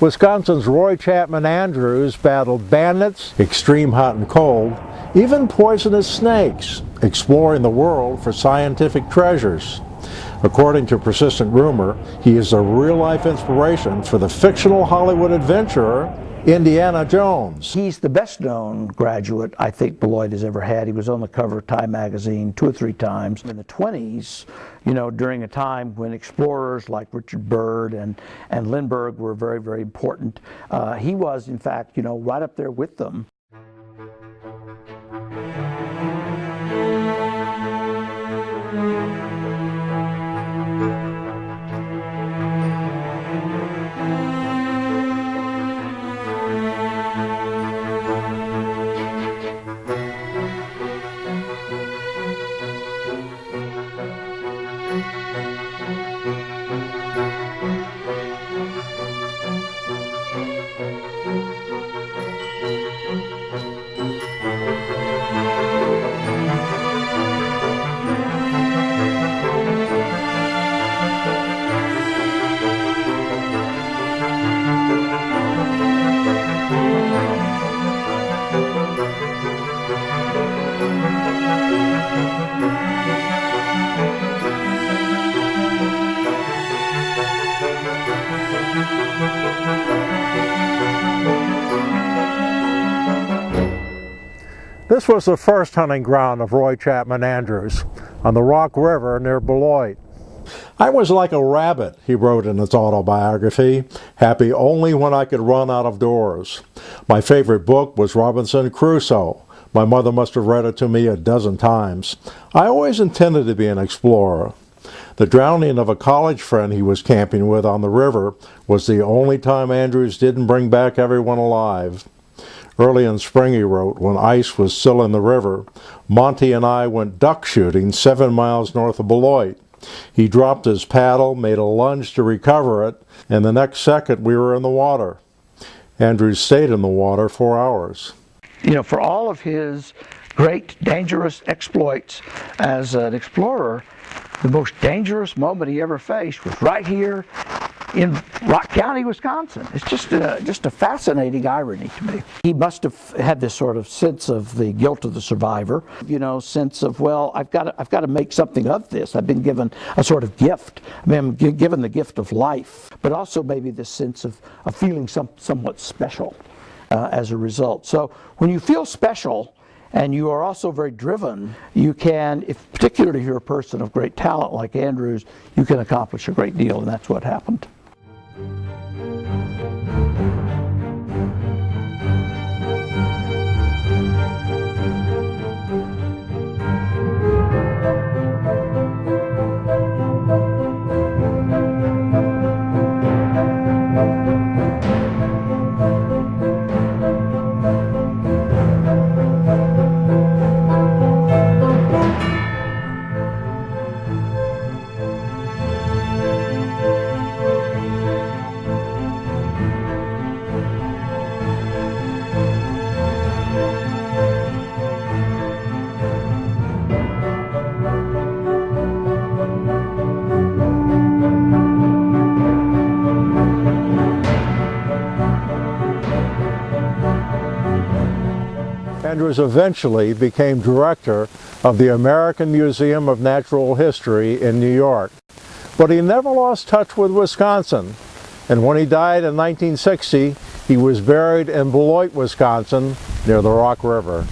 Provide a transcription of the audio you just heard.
Wisconsin's Roy Chapman Andrews battled bandits, extreme hot and cold, even poisonous snakes, exploring the world for scientific treasures. According to persistent rumor, he is a real-life inspiration for the fictional Hollywood adventurer Indiana Jones. He's the best-known graduate I think Loyd has ever had. He was on the cover of Time magazine 2 or 3 times. In the 20s, you know, during a time when explorers like Richard Byrd and Lindbergh were very, very important, he was, in fact, you know, right up there with them. This was the first hunting ground of Roy Chapman Andrews, on the Rock River near Loyd. "I was like a rabbit," he wrote in his autobiography, "happy only when I could run out of doors. My favorite book was Robinson Crusoe. My mother must have read it to me a dozen times. I always intended to be an explorer. The drowning of a college friend he was camping with on the river was the only time Andrews didn't bring back everyone alive. Early in spring," he wrote, "when ice was still in the river, Monty and I went duck shooting 7 miles north of Loyd. He dropped his paddle, made a lunge to recover it, and the next second we were in the water. Andrews stayed in the water 4 hours." You know, for all of his great dangerous exploits as an explorer, the most dangerous moment he ever faced was right here in Rock County, Wisconsin. It's just a fascinating irony to me. He must have had this sort of sense of the guilt of the survivor, you know, sense of, well, I've got to make something of this. I've been given a sort of gift. I mean, I'm given the gift of life, but also maybe this sense of feeling somewhat special as a result. So when you feel special, and you are also very driven, you can, if particularly if you're a person of great talent like Andrews, you can accomplish a great deal, and that's what happened. Andrews eventually became director of the American Museum of Natural History in New York. But he never lost touch with Wisconsin, and when he died in 1960, he was buried in Beloit, Wisconsin, near the Rock River.